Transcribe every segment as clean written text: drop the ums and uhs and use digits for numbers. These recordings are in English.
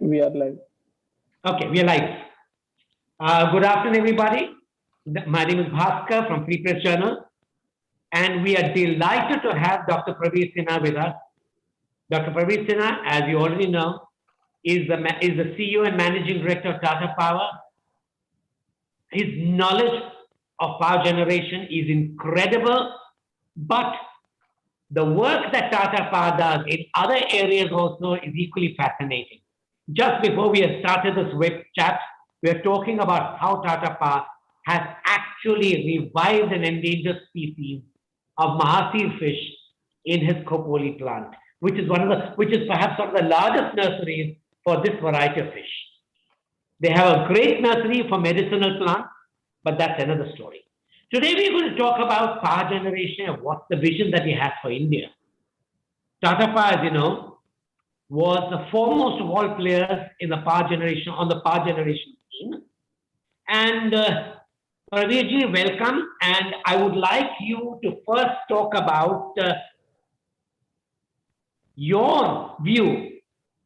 We are live. Okay, we are live. Good afternoon, everybody. My name is Bhaskar from Free Press Journal, and we are delighted to have Dr. Praveer Sinha with us. Dr. Praveer Sinha, as you already know, is the CEO and Managing Director of Tata Power. His knowledge of power generation is incredible, but the work that Tata Power does in other areas also is equally fascinating. Just before we have started this web chat, we are talking about how Tata Power has actually revived an endangered species of Mahasi fish in his Khopoli plant, which is perhaps one of the largest nurseries for this variety of fish. They have a great nursery for medicinal plants, but that's another story. Today we're going to talk about power generation and what's the vision that he has for India. Tata Power, as you know, was the foremost of all players in the power generation on the power generation scene. And Praveerji, welcome. And I would like you to first talk about your view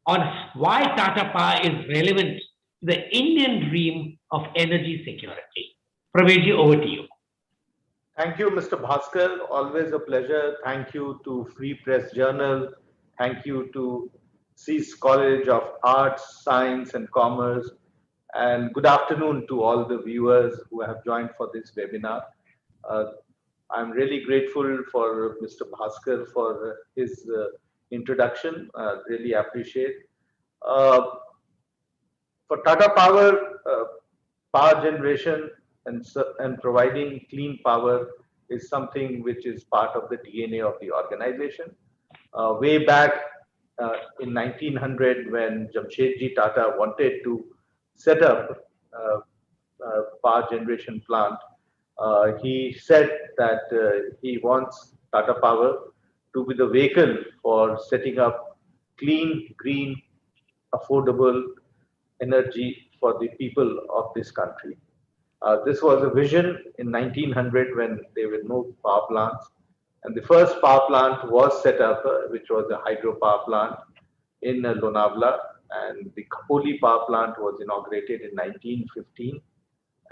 on why Tata Power is relevant to the Indian dream of energy security. Praveerji, over to you. Thank you, Mr. Bhaskar. Always a pleasure. Thank you to Free Press Journal. Thank you to CIS College of Arts, Science and Commerce. And good afternoon to all the viewers who have joined for this webinar. I'm really grateful for Mr. Bhaskar for his introduction. Really appreciate. For Tata Power, power generation and providing clean power is something which is part of the DNA of the organization. Way back in 1900, when Jamshedji Tata wanted to set up a power generation plant, he said that he wants Tata Power to be the vehicle for setting up clean, green, affordable energy for the people of this country. This was a vision in 1900 when there were no power plants. And the first power plant was set up, which was a hydropower plant in Lonavala. And the Khopoli power plant was inaugurated in 1915.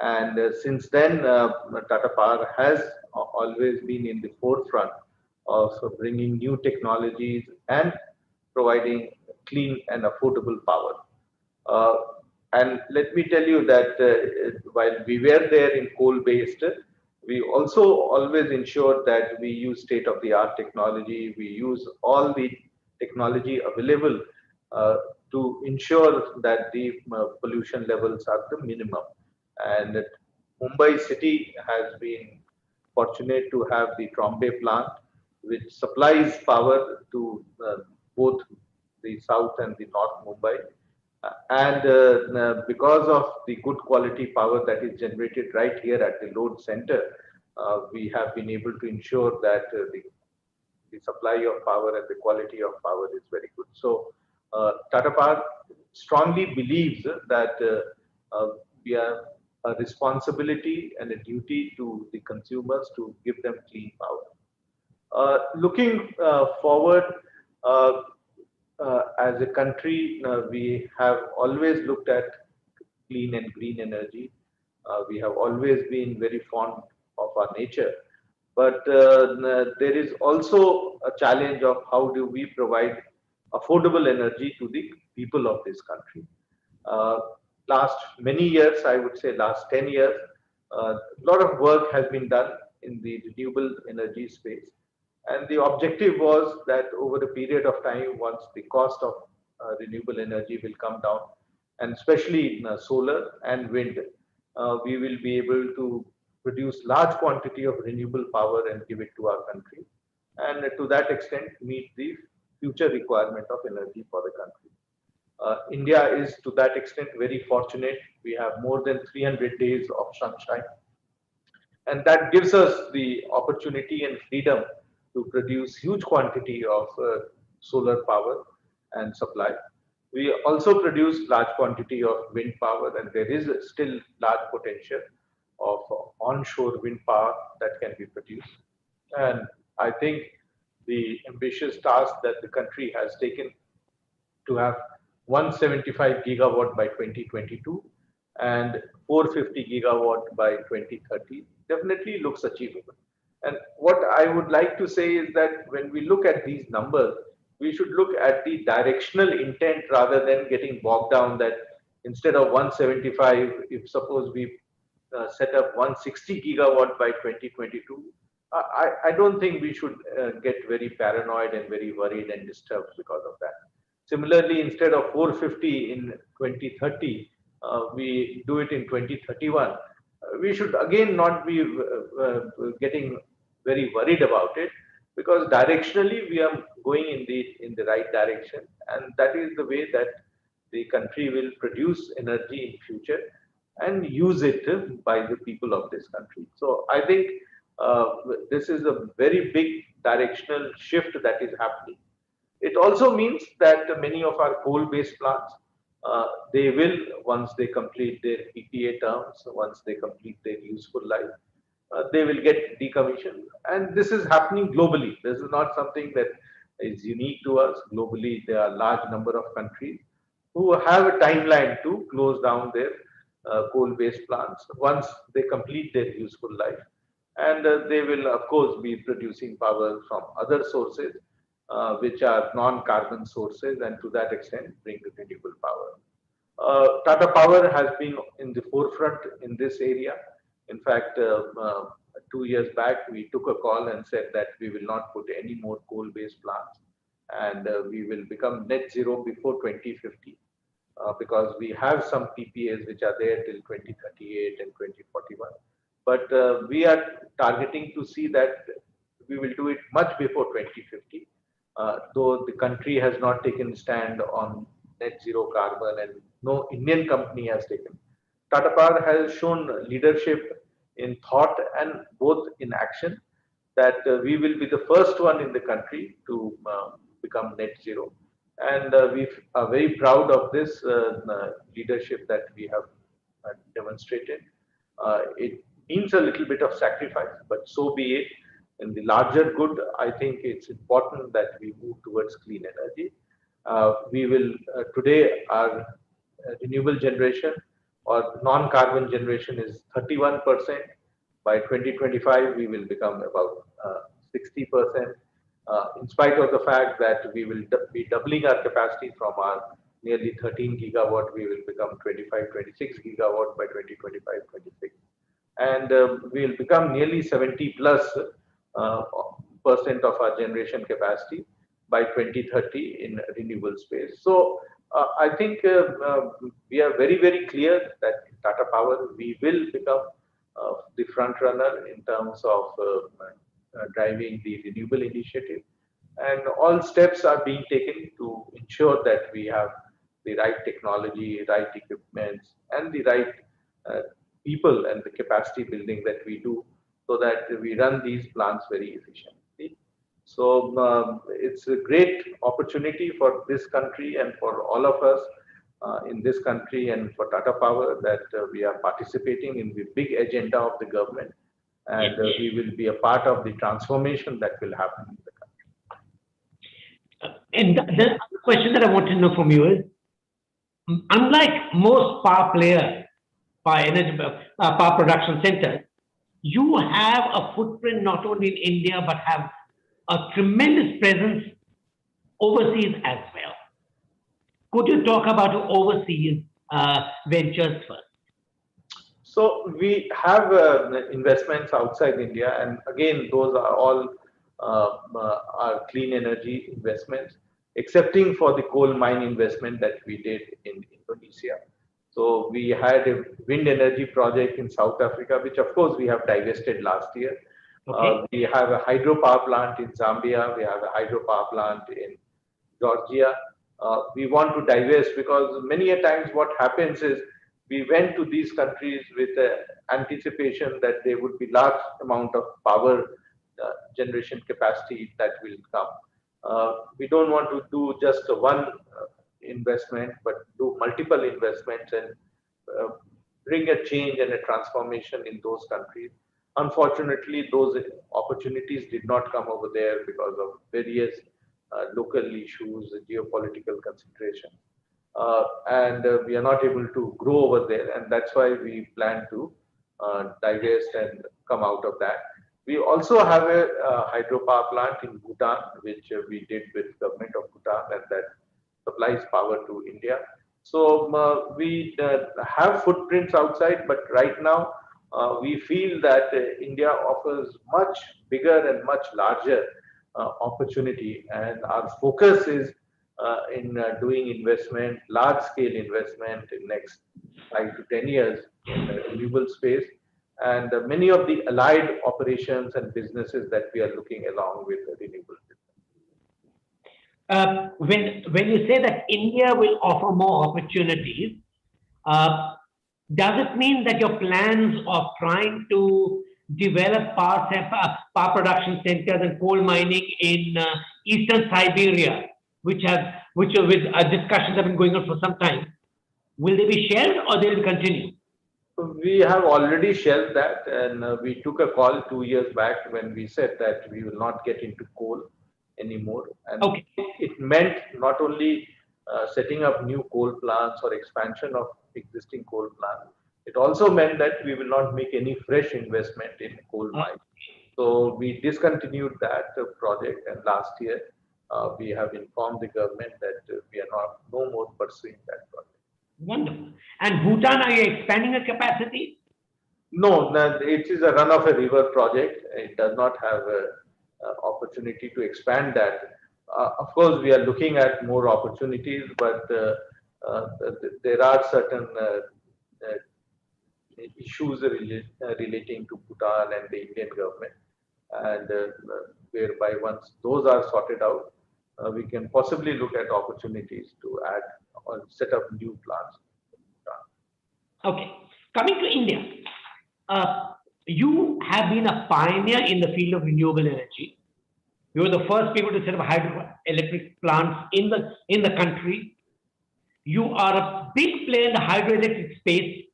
And since then, Tata Power has always been in the forefront of bringing new technologies and providing clean and affordable power. And let me tell you that while we were there in coal-based, we also always ensured that we use state-of-the-art technology. We use all the technology available to ensure that the pollution levels are the minimum. And Mumbai city has been fortunate to have the Trombay plant, which supplies power to both the south and the north Mumbai. And because of the good quality power that is generated right here at the load center, we have been able to ensure that the supply of power and the quality of power is very good. So Tata Power strongly believes that we have a responsibility and a duty to the consumers to give them clean power. Looking forward, as a country, we have always looked at clean and green energy. We have always been very fond of our nature. But there is also a challenge of how do we provide affordable energy to the people of this country. Last many years, I would say last 10 years, a lot of work has been done in the renewable energy space. And the objective was that over a period of time, once the cost of renewable energy will come down, and especially in solar and wind, we will be able to produce large quantity of renewable power and give it to our country. And to that extent, meet the future requirement of energy for the country. India is to that extent very fortunate. We have more than 300 days of sunshine. And that gives us the opportunity and freedom to produce huge quantity of solar power and supply. We also produce large quantity of wind power, and there is still large potential of onshore wind power that can be produced. And I think the ambitious task that the country has taken to have 175 gigawatt by 2022 and 450 gigawatt by 2030 definitely looks achievable. And what I would like to say is that when we look at these numbers, we should look at the directional intent rather than getting bogged down that instead of 175, if suppose we set up 160 gigawatt by 2022, I don't think we should get very paranoid and very worried and disturbed because of that. Similarly, instead of 450 in 2030, we do it in 2031. We should again not be getting very worried about it because directionally we are going in the right direction, and that is the way that the country will produce energy in future and use it by the people of this country. So I think uh, this is a very big directional shift that is happening. It also means that many of our coal-based plants, they will, once they complete their PPA terms, once they complete their useful life, they will get decommissioned. And this is happening globally. This is not something that is unique to us. Globally, there are a large number of countries who have a timeline to close down their coal-based plants once they complete their useful life. And they will, of course, be producing power from other sources, which are non-carbon sources, and to that extent, bring renewable power. Tata Power has been in the forefront in this area. In fact, 2 years back, we took a call and said that we will not put any more coal-based plants, and we will become net zero before 2050 because we have some PPAs which are there till 2038 and 2041. But we are targeting to see that we will do it much before 2050, though the country has not taken stand on net zero carbon and no Indian company has taken. Tata Power has shown leadership in thought and both in action that we will be the first one in the country to become net zero. And we are very proud of this leadership that we have demonstrated. It means a little bit of sacrifice, but so be it. In the larger good, I think it's important that we move towards clean energy. We will today our renewable generation or non-carbon generation is 31%. By 2025, we will become about 60%. In spite of the fact that we will be doubling our capacity from our nearly 13 gigawatt, we will become 25, 26 gigawatt by 2025-26. And we will become nearly 70 plus percent of our generation capacity by 2030 in renewable space. So I think we are very, very clear that in Tata Power, we will become the front runner in terms of driving the renewable initiative. And all steps are being taken to ensure that we have the right technology, right equipments, and the right people and the capacity building that we do so that we run these plants very efficiently. So it's a great opportunity for this country and for all of us in this country and for Tata Power that we are participating in the big agenda of the government, and we will be a part of the transformation that will happen in the country. And the other question that I want to know from you is, unlike most power players, power production centers, you have a footprint not only in India but have a tremendous presence overseas as well. Could you talk about your overseas ventures first? So we have investments outside India, and again, those are all our clean energy investments, excepting for the coal mine investment that we did in Indonesia. So we had a wind energy project in South Africa, which of course we have divested last year. Okay. We have a hydropower plant in Zambia. We have a hydropower plant in Georgia. We want to divest because many a times what happens is we went to these countries with anticipation that there would be large amount of power generation capacity that will come. We don't want to do just one investment, but do multiple investments and bring a change and a transformation in those countries. Unfortunately, those opportunities did not come over there because of various local issues, geopolitical considerations. and we are not able to grow over there, and that's why we plan to divest and come out of that. We also have a hydropower plant in Bhutan, which we did with government of Bhutan, and that supplies power to India. So we have footprints outside, but right now we feel that India offers much bigger and much larger opportunity, and our focus is in doing investment, large scale investment in next 5 to 10 years in the renewable space, and many of the allied operations and businesses that we are looking along with the renewable business. When you say that India will offer more opportunities, uh, does it mean that your plans of trying to develop power production centers and coal mining in eastern Siberia, which are with discussions have been going on for some time, will they be shelved or they will continue? We have already shelved that, and we took a call 2 years back when we said that we will not get into coal anymore. And Okay. it meant not only setting up new coal plants or expansion of existing coal plants, it also meant that we will not make any fresh investment in coal mines. So we discontinued that project, and last year we have informed the government that we are not no more pursuing that project. Wonderful. And Bhutan, are you expanding the capacity? No, no, it is a run of a river project. It does not have a opportunity to expand that. Of course, we are looking at more opportunities, but there are certain issues relating to Bhutan and the Indian government, and whereby once those are sorted out, we can possibly look at opportunities to add or set up new plants. Okay. Coming to India, uh, you have been a pioneer in the field of renewable energy. You were the first people to set up hydroelectric plants in the country. You are a big player in the hydroelectric space.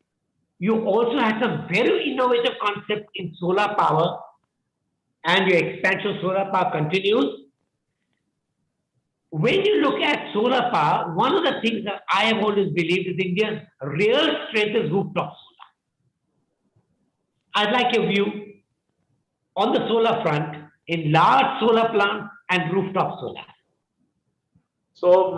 You also had some very innovative concepts in solar power, and your expansion of solar power continues. When you look at solar power, one of the things that I have always believed is India's real strength is rooftop solar. I'd like your view on the solar front in large solar plants and rooftop solar. So,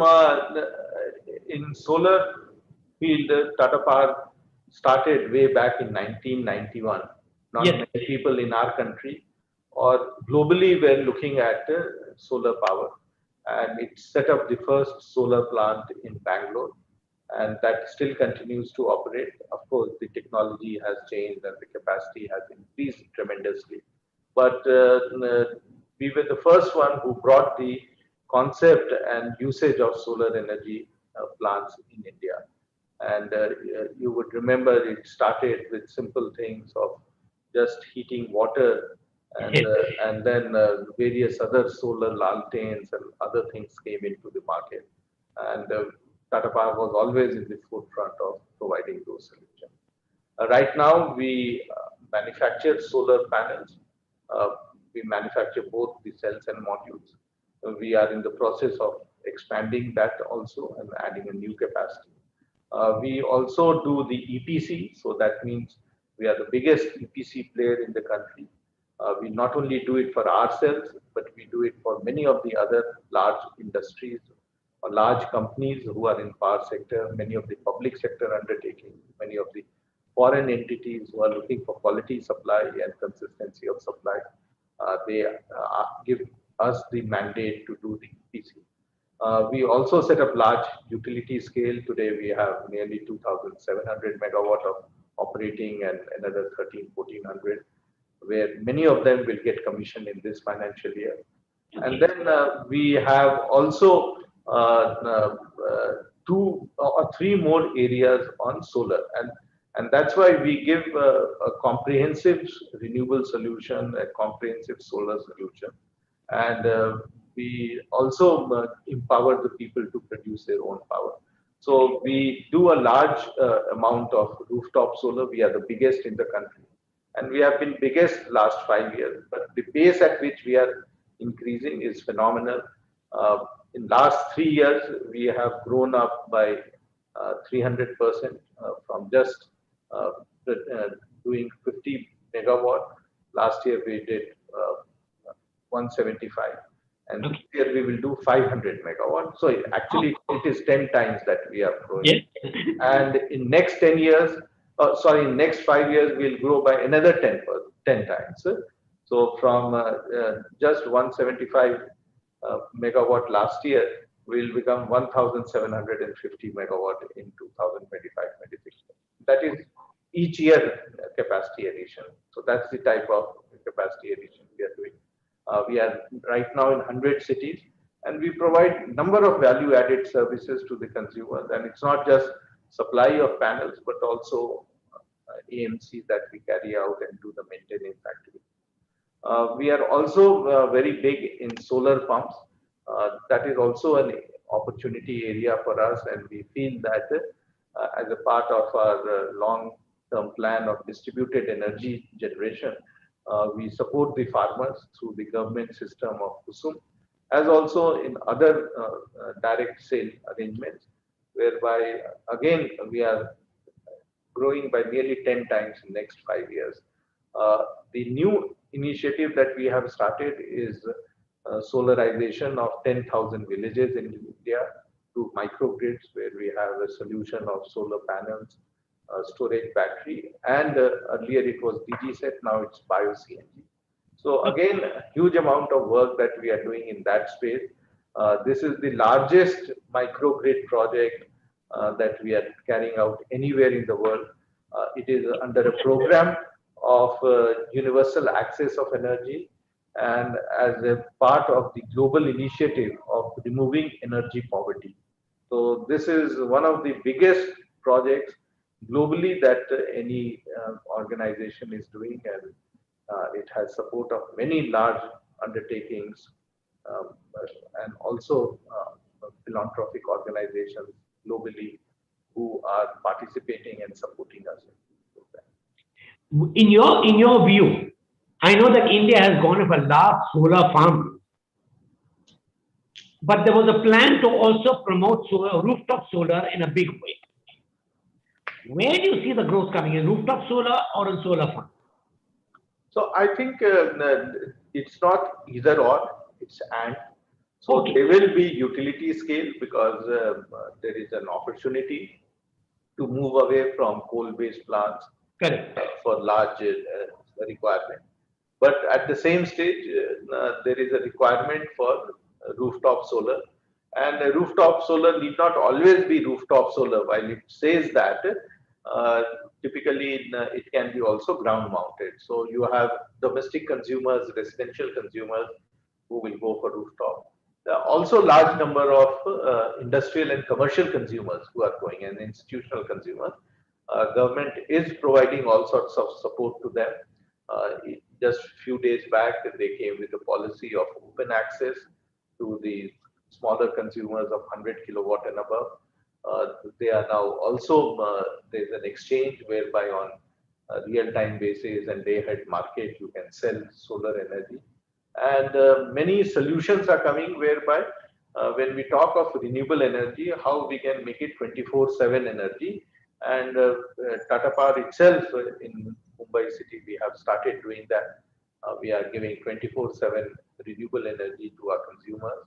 in solar field, Tata Power started way back in 1991. Not Yes. many people in our country or globally were looking at solar power, and it set up the first solar plant in Bangalore, and that still continues to operate. Of course, the technology has changed and the capacity has increased tremendously, but we were the first one who brought the concept and usage of solar energy plants in India. And you would remember it started with simple things of just heating water, and then various other solar lanterns and other things came into the market. And Tata Power was always in the forefront of providing those solutions. Right now, we manufacture solar panels. Uh, we manufacture both the cells and modules. We are in the process of expanding that also and adding a new capacity. We also do the EPC, so that means we are the biggest EPC player in the country. We not only do it for ourselves, but we do it for many of the other large industries or large companies who are in power sector, many of the public sector undertakings, many of the foreign entities who are looking for quality supply and consistency of supply. They give us the mandate to do the EPC. We also set up large utility scale. Today we have nearly 2,700 megawatt of operating and another 13, 1400, where many of them will get commissioned in this financial year. And then we have also two or three more areas on solar. And that's why we give a comprehensive renewable solution, a comprehensive solar solution. And we also empower the people to produce their own power. So we do a large amount of rooftop solar. We are the biggest in the country, and we have been biggest last 5 years. But the pace at which we are increasing is phenomenal. in last 3 years, we have grown up by 300% from just uh, doing 50 megawatt. Last year we did 175, and this Okay. year we will do 500 megawatt. So actually, it is 10 times that we are growing. Yes. And in next 10 years, sorry, in next 5 years, we'll grow by another 10 times. So from just 175 megawatt last year, will become 1,750 megawatt in 2025-26. That is each year capacity addition. So that's the type of capacity addition we are doing. We are right now in 100 cities, and we provide number of value-added services to the consumers. And it's not just supply of panels, but also AMC that we carry out and do the maintenance activity. We are also very big in solar pumps. That is also an opportunity area for us, and we feel that as a part of our long-term plan of distributed energy generation, we support the farmers through the government system of Kusum, as also in other direct sale arrangements, whereby again we are growing by nearly 10 times in next 5 years. The new initiative that we have started is solarization of 10,000 villages in India through microgrids, where we have a solution of solar panels, storage battery, and earlier it was DG set, now it's bio CNG. So again, a huge amount of work that we are doing in that space. This is the largest microgrid project that we are carrying out anywhere in the world. It is under a program of universal access of energy, and as a part of the global initiative of removing energy poverty. So this is one of the biggest projects globally that any organization is doing, and it has support of many large undertakings, um, and also philanthropic organizations globally who are participating and supporting us in this program. In your view, I know that India has gone for large solar farm, but there was a plan to also promote solar, rooftop solar in a big way. Where do you see the growth coming in, rooftop solar or in solar farm? So I think it's not either or, it's and. So Okay, there will be utility scale because there is an opportunity to move away from coal-based plants correct. for large requirement. But at the same stage, there is a requirement for rooftop solar. And rooftop solar need not always be rooftop solar. While it says that, uh, typically it can be also ground mounted. So you have domestic consumers, residential consumers who will go for rooftop. There are also large number of industrial and commercial consumers who are going, and institutional consumers. Government is providing all sorts of support to them. Just few days back, they came with a policy of open access to the smaller consumers of 100 kilowatt and above. They are now also, there's an exchange whereby on a real-time basis and day-ahead market, you can sell solar energy. And many solutions are coming whereby when we talk of renewable energy, how we can make it 24/7 energy. And Tata Power itself in Mumbai city, we have started doing that. We are giving 24/7 renewable energy to our consumers.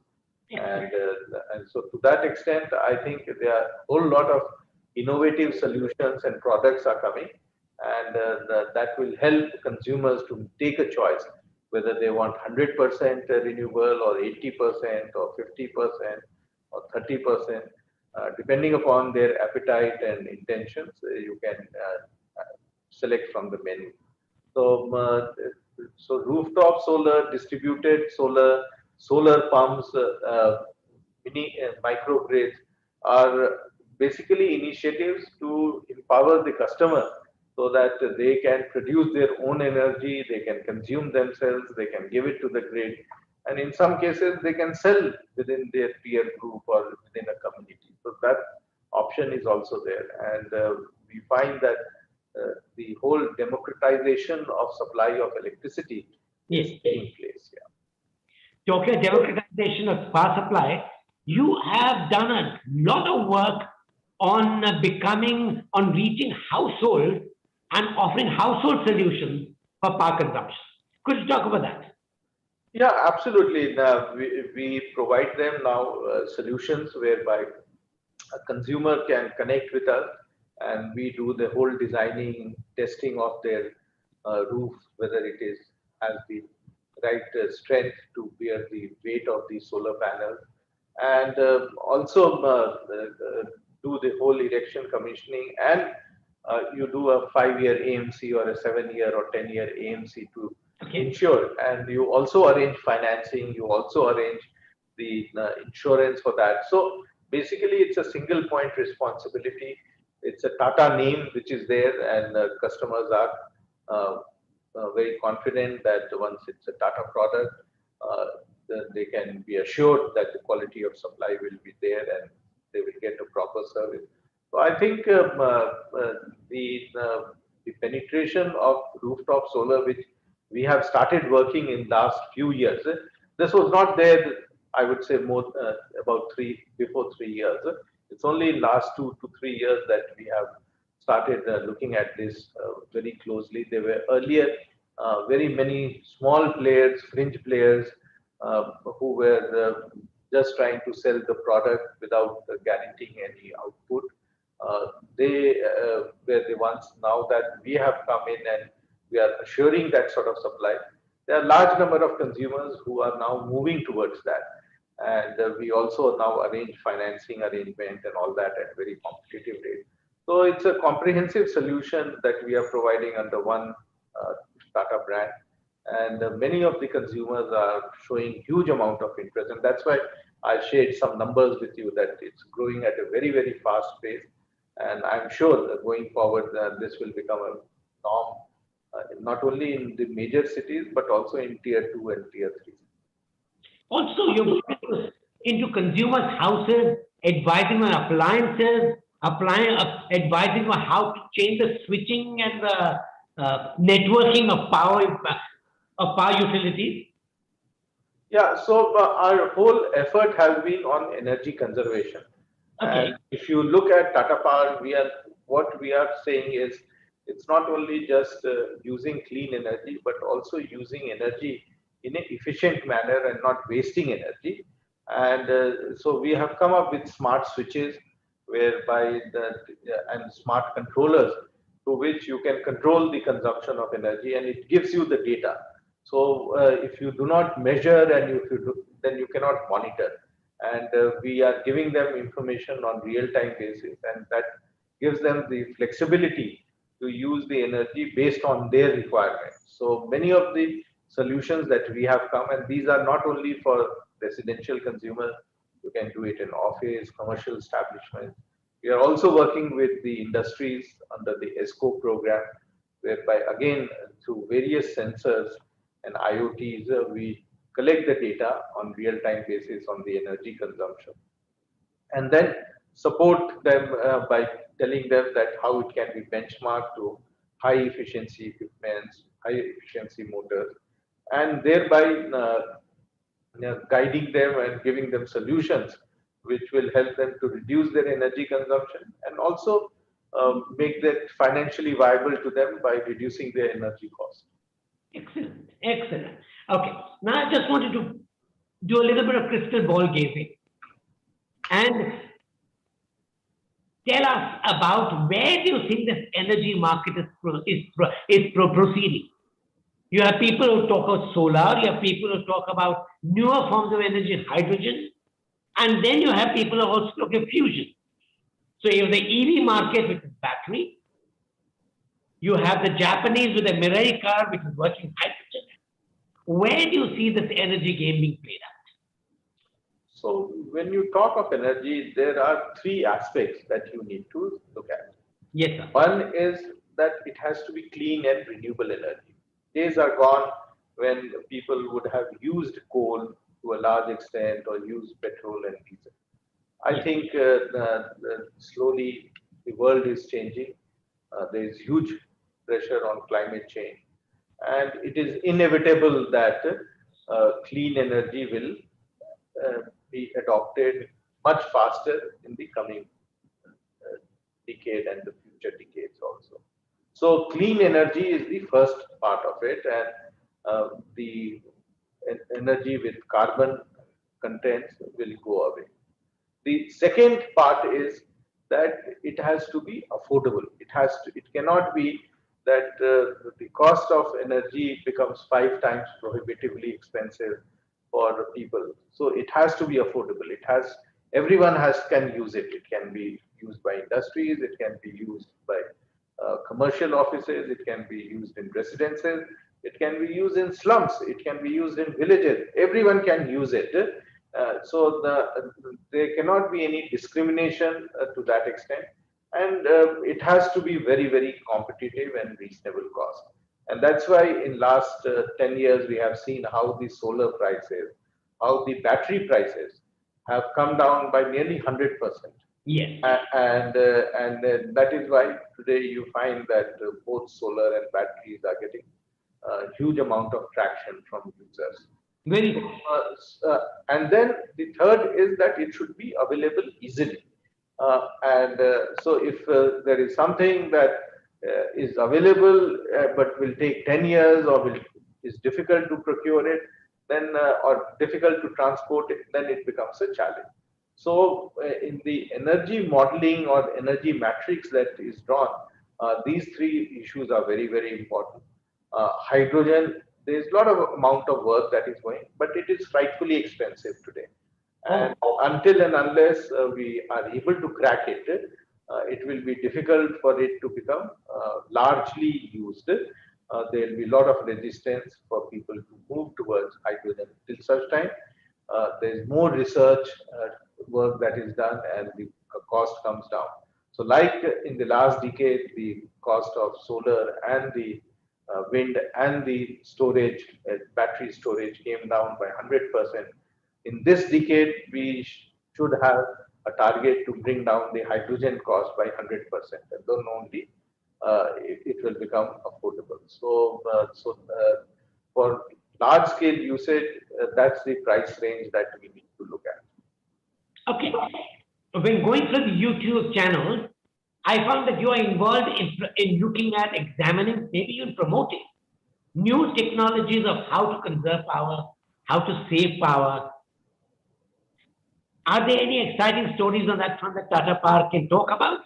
And so to that extent, I think there are a whole lot of innovative solutions and products are coming, and that will help consumers to take a choice whether they want 100% renewable or 80% or 50% or 30%, depending upon their appetite and intentions, you can select from the menu. So, so rooftop solar, distributed solar, solar pumps, mini microgrids are basically initiatives to empower the customer so that they can produce their own energy, they can consume themselves, they can give it to the grid, and in some cases they can sell within their peer group or within a community. So that option is also there, and we find that the whole democratization of supply of electricity is Yes. taking place. Yeah. Talking democratization of power supply, you have done a lot of work on on reaching households and offering household solutions for power consumption. Could you talk about that? Yeah, absolutely. We provide them now solutions whereby a consumer can connect with us, and we do the whole designing, testing of their roof, whether it is has the right strength to bear the weight of the solar panel, and also do the whole erection commissioning, and you do a 5-year AMC or a 7-year or 10-year AMC to Okay. ensure, and you also arrange financing, you also arrange the insurance for that. So basically, it's a single point responsibility. It's a Tata name which is there, and customers are uh, very confident that once it's a Tata product, uh, they can be assured that the quality of supply will be there and they will get a proper service. So I think the penetration of rooftop solar, which we have started working in last few years, this was not there. I would say more about before 3 years. It's only in last 2 to 3 years that we have started looking at this very closely. There were earlier very many small players, fringe players, who were just trying to sell the product without guaranteeing any output. They were the ones. Now that we have come in and we are assuring that sort of supply, there are large number of consumers who are now moving towards that. And we also now arrange financing arrangement and all that at very competitive rate. So it's a comprehensive solution that we are providing under one Tata brand, and many of the consumers are showing huge amount of interest, and that's why I shared some numbers with you that it's growing at a very fast pace, and I'm sure that going forward this will become a norm, not only in the major cities but also in tier 2 and tier 3. Also, you're into consumers' houses, advising on appliances, advising on how to change the switching and the networking of power utilities. Yeah, so our whole effort has been on energy conservation. And Okay. if you look at Tata Power, what we are saying is it's not only just using clean energy, but also using energy in an efficient manner and not wasting energy. And so we have come up with smart switches, whereby and smart controllers, to which you can control the consumption of energy, and it gives you the data. So if you do not measure and if you do, then you cannot monitor. And we are giving them information on real-time basis, and that gives them the flexibility to use the energy based on their requirements. So many of the solutions that we have come, and these are not only for residential consumers, you can do it in office, commercial establishments. We are also working with the industries under the ESCO program, whereby again through various sensors and IoTs, we collect the data on real-time basis on the energy consumption, and then support them by telling them that how it can be benchmarked to high efficiency equipments, high efficiency motors, and thereby guiding them and giving them solutions which will help them to reduce their energy consumption, and also make that financially viable to them by reducing their energy cost. Excellent. Excellent. Okay. Now I just wanted to do a little bit of crystal ball gazing and tell us about where do you think this energy market is proceeding. You have people who talk about solar, you have people who talk about newer forms of energy, hydrogen, and then you have people who also talk about fusion. So you have the EV market, which is battery. You have the Japanese with the Mirai car, which is working hydrogen. Where do you see this energy game being played out? So when you talk of energy, there are three aspects that you need to look at. Yes, sir. One is that it has to be clean and renewable energy. Days are gone when people would have used coal to a large extent or used petrol and diesel. I Yes. think slowly the world is changing. There is huge pressure on climate change, and it is inevitable that clean energy will be adopted much faster in the coming decade and the future decades also. So clean energy is the first part of it, and the energy with carbon contents will go away. The second part is that it has to be affordable. It cannot be that the cost of energy becomes 5 times prohibitively expensive for people. So it has to be affordable. Everyone can use it. It can be used by industries. It can be used by commercial offices. It can be used in residences. It can be used in slums. It can be used in villages. Everyone can use it. There cannot be any discrimination to that extent, and it has to be very, very competitive and reasonable cost. And that's why in last 10 years we have seen how the solar prices, how the battery prices have come down by nearly 100%. Yes. And that is why today you find that both solar and batteries are getting a huge amount of traction from users. Very good. And then the third is that it should be available easily. So if there is something that is available but will take 10 years or is difficult to procure it, then or difficult to transport it, then it becomes a challenge. So in the energy modeling or energy matrix that is drawn, these three issues are very, very important. Hydrogen, there is a lot of amount of work that is going, but it is frightfully expensive today. And until and unless we are able to crack it, it will be difficult for it to become largely used. There will be a lot of resistance for people to move towards hydrogen. Till such time, there is more research work that is done and the cost comes down. So like in the last decade, the cost of solar and the wind and the storage, battery storage came down by 100%. In this decade, we should have a target to bring down the hydrogen cost by 100%, and then only it will become affordable. For large scale usage, that's the price range that we need to look at. Okay. When going through the YouTube channel, I found that you are involved in looking at examining, maybe even promoting new technologies of how to conserve power, how to save power. Are there any exciting stories on that front that Tata Power can talk about?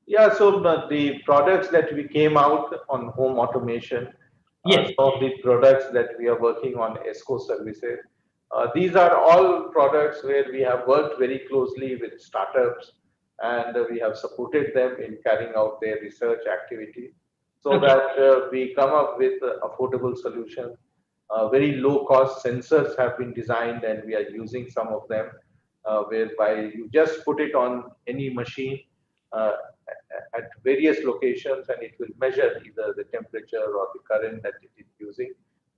Yeah, so the products that we came out on home automation, Yes. some of the products that we are working on ESCO services, these are all products where we have worked very closely with startups and we have supported them in carrying out their research activity so that we come up with affordable solutions. Very low cost sensors have been designed and we are using some of them whereby you just put it on any machine uh, at various locations and it will measure either the temperature or the current that it is using,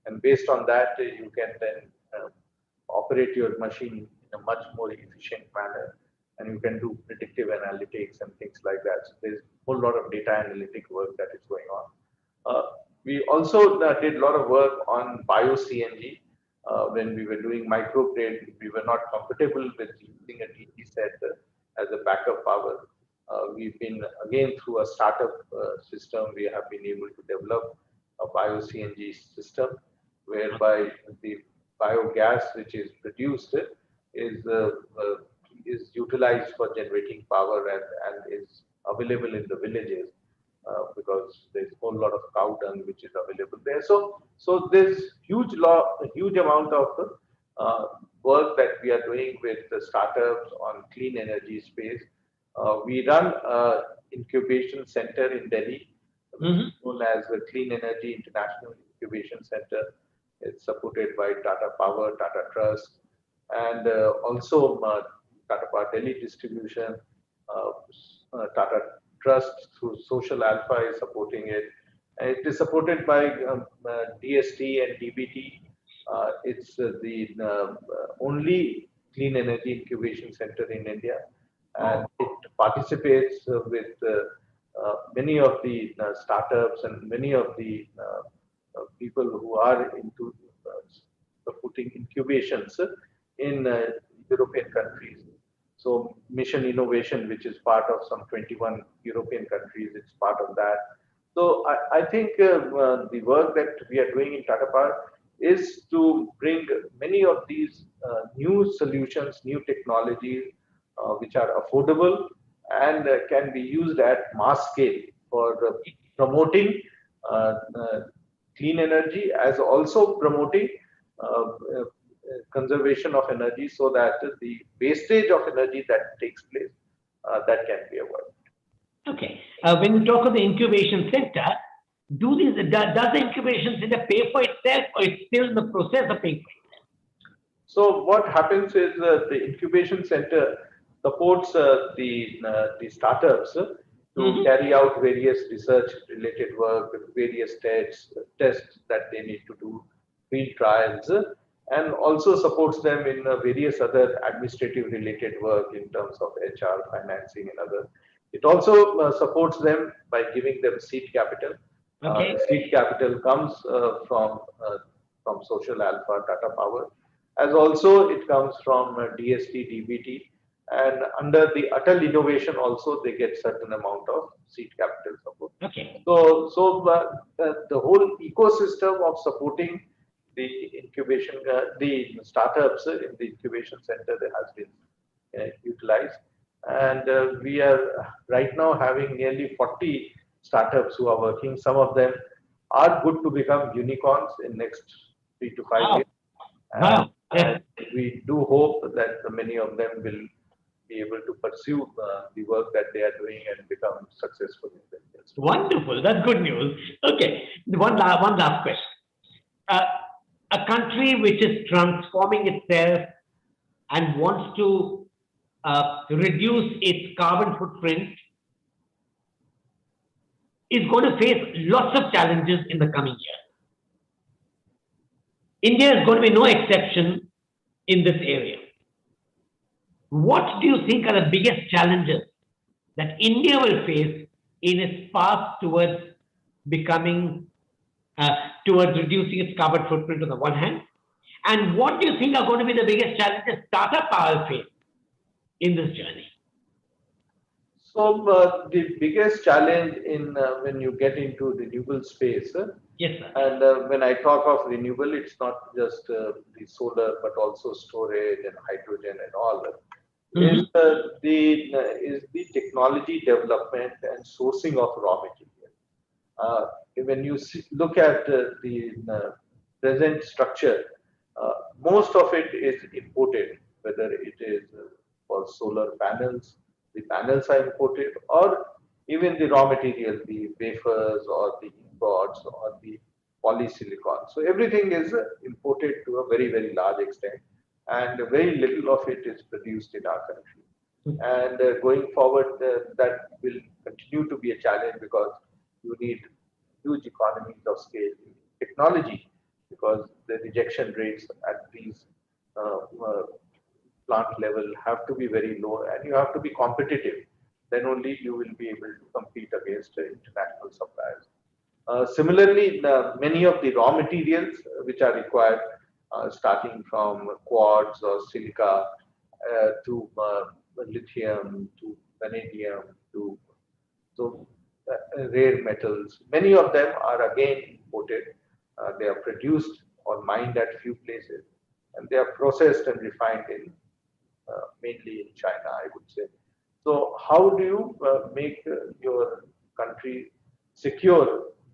and based on that you can then operate your machine in a much more efficient manner, and you can do predictive analytics and things like that. So there's a whole lot of data analytic work that is going on. We also did a lot of work on bio CNG. When we were doing microgrid, we were not comfortable with using a DG set as a backup power. We've been, again, through a startup system, we have been able to develop a bio CNG system whereby the biogas which is produced is utilized for generating power and is available in the villages because there's a whole lot of cow dung which is available there. So there's huge amount of work that we are doing with the startups on clean energy space. We run an incubation center in Delhi, known as the Clean Energy International Incubation Center. It's supported by Tata Power, Tata Trust, and also Tata Power Delhi Distribution. Tata Trust through Social Alpha is supporting it. And it is supported by DST and DBT. It's the only clean energy incubation center in India, and it participates with many of the startups and many of the people who are into putting incubations in European countries. So mission innovation, which is part of some 21 European countries, it's part of that. So I think the work that we are doing in Tata Power is to bring many of these new solutions, new technologies, which are affordable and can be used at mass scale for promoting uh, uh, clean energy, as also promoting conservation of energy, so that the wastage of energy that takes place, that can be avoided. Okay. When you talk of the incubation center, does the incubation center pay for itself, or it's still in the process of paying for So what happens is the incubation center supports the startups it? to carry out various research related work, various tests that they need to do, field trials, and also supports them in various other administrative related work in terms of HR, financing, and other. It also supports them by giving them seed capital. Okay. The seed capital comes from Social Alpha, Tata Power, as also it comes from DST, DBT, and under the Atal Innovation also they get certain amount of seed capital support. Okay. So the whole ecosystem of supporting the incubation, the startups in the incubation center that has been utilized, and we are right now having nearly 40 startups who are working. Some of them are good to become unicorns in next 3 to 5 years, Wow. and, Wow. and we do hope that many of them will be able to pursue the work that they are doing and become successful in the industry. Wonderful. That's good news. Okay. One last question. Uh, a country which is transforming itself and wants to reduce its carbon footprint is going to face lots of challenges in the coming years. India is going to be no exception in this area. What do you think are the biggest challenges that India will face in its path towards becoming, towards reducing its carbon footprint on the one hand? And what do you think are going to be the biggest challenges Tata Power face in this journey? So the biggest challenge in when you get into renewable space, Yes, sir. and when I talk of renewable, it's not just the solar, but also storage and hydrogen and all. Mhm. Is the technology development and sourcing of raw material. Uh, when you look at the present structure, most of it is imported, whether it is for solar panels, the panels are imported, or even the raw material, the wafers or the ingots or the polysilicon. So everything is imported to a very, very large extent, and very little of it is produced in our country. And going forward, that will continue to be a challenge, because you need huge economies of scale in technology, because the rejection rates at these uh, uh, plant level have to be very low, and you have to be competitive. Then only you will be able to compete against international suppliers. Similarly, many of the raw materials which are required, starting from quartz or silica to lithium to vanadium to so rare metals, many of them are again imported. They are produced or mined at few places, and they are processed and refined in mainly in China, I would say. So, how do you make your country secure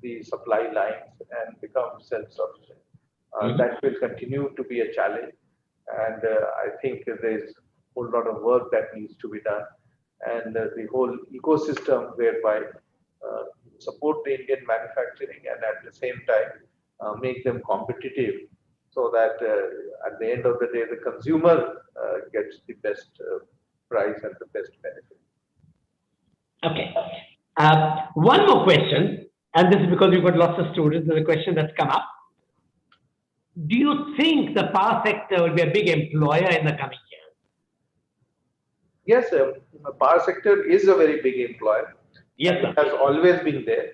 the supply lines and become self-sufficient? Mhm. That will continue to be a challenge, and I think there's a whole lot of work that needs to be done, and the whole ecosystem whereby support the Indian manufacturing and at the same time make them competitive, so that at the end of the day the consumer gets the best price and the best benefit. Okay. One more question, and this is because we've got lots of students. There's a question that's come up. Do you think the power sector will be a big employer in the coming years? Yes, the power sector is a very big employer, Yes, and it sir. has always been there.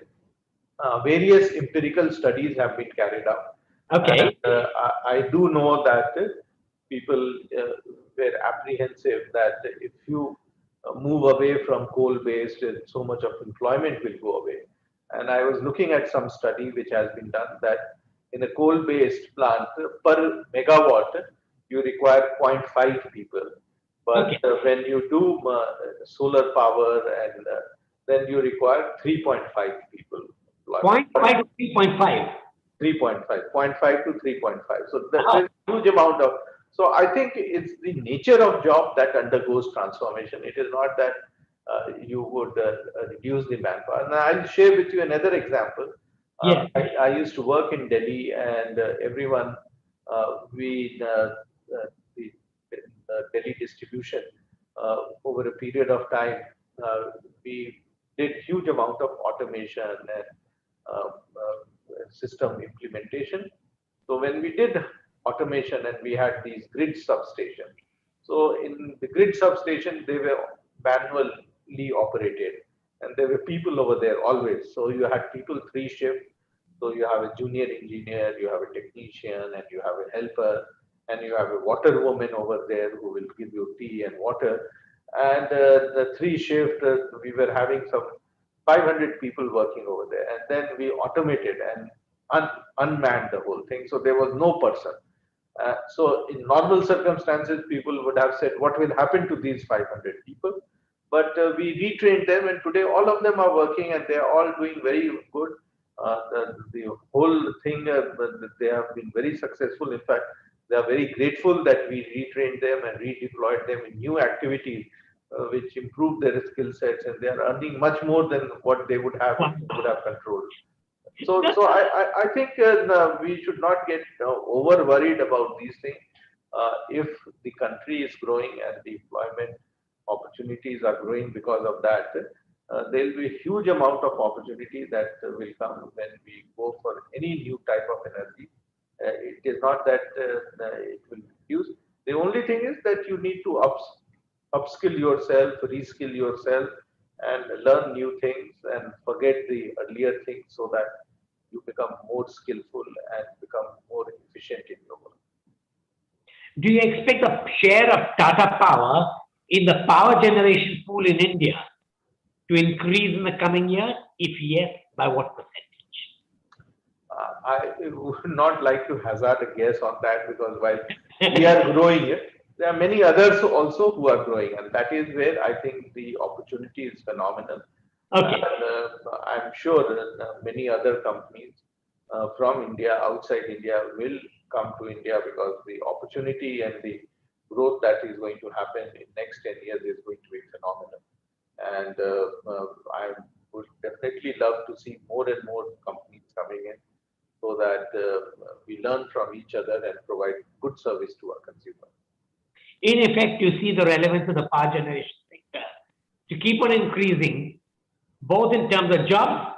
Various empirical studies have been carried out, and Okay. I do know that people, were apprehensive that if you move away from coal-based, so much of employment will go away. And I was looking at some study which has been done that in a coal-based plant per megawatt, you require zero point 0.5 people. But Okay. when you do solar power and then you require 3.5 people. Point 0.5 to 3.5. 3.5, 0.5 to 3.5. So there's a huge amount of, so I think it's the nature of job that undergoes transformation. It is not that you would reduce the manpower. Now I'll share with you another example. Yes. I used to work in Delhi and everyone, the Delhi distribution, over a period of time, we did huge amount of automation and system implementation. So when we did automation and we had these grid substations, so in the grid substation, they were manually operated and there were people over there always. So you had people three shift. So you have a junior engineer, you have a technician, and you have a helper, and you have a water woman over there who will give you tea and water. And the three shift, we were having some 500 people working over there. And then we automated and unmanned the whole thing. So there was no person. So in normal circumstances, people would have said, what will happen to these 500 people? But we retrained them and today all of them are working and they are all doing very good. The whole thing, they have been very successful. In fact, they are very grateful that we retrained them and redeployed them in new activities, which improved their skill sets, and they are earning much more than what they would have if they would have controlled. So I think we should not get over worried about these things. If the country is growing and the employment opportunities are growing because of that, there will be a huge amount of opportunity that will come when we go for any new type of energy. It is not that it will reduce. The only thing is that you need to upskill yourself, reskill yourself, and learn new things and forget the earlier things so that you become more skillful and become more efficient in your work. Do you expect the share of Tata Power in the power generation pool in India to increase in the coming year? If yes, by what percentage? I would not like to hazard a guess on that because while we are growing, there are many others also who are growing, and that is where I think the opportunity is phenomenal. Okay. And I'm sure that many other companies from India, outside India, will come to India because the opportunity and the growth that is going to happen in next 10 years is going to be phenomenal. And I would definitely love to see more and more companies coming in so that we learn from each other and provide good service to our consumers. In effect, you see the relevance of the power generation sector to keep on increasing, both in terms of jobs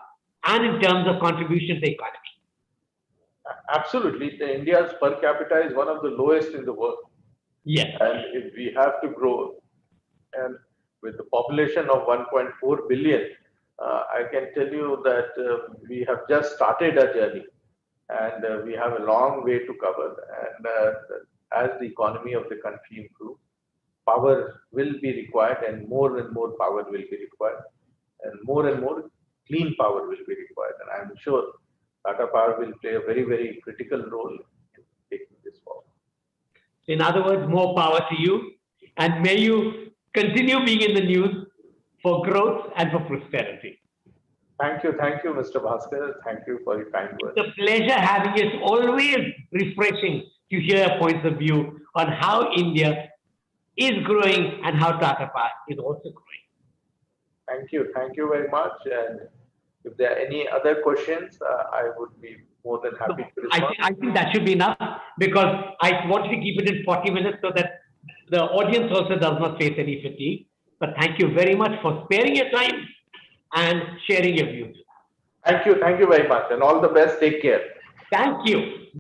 and in terms of contribution to the economy. Absolutely. India's per capita is one of the lowest in the world. Yes. And if we have to grow, and with the population of 1.4 billion, I can tell you that we have just started a journey and we have a long way to cover. And as the economy of the country improves, power will be required and more power will be required and more clean power will be required. And I'm sure Tata Power will play a very, very critical role in taking this forward. In other words, more power to you, and may you continue being in the news for growth and for prosperity. Thank you, Mr. Bhaskar. Thank you for your kind words. It's a pleasure having you. It's always refreshing to hear points of view on how India is growing and how Tata Power is also growing. Thank you very much. And if there are any other questions, I would be more than happy to respond. I think that should be enough because I want to keep it in 40 minutes so that the audience also does not face any fatigue. But thank you very much for sparing your time and sharing your views. Thank you very much, and all the best. Take care. Thank you.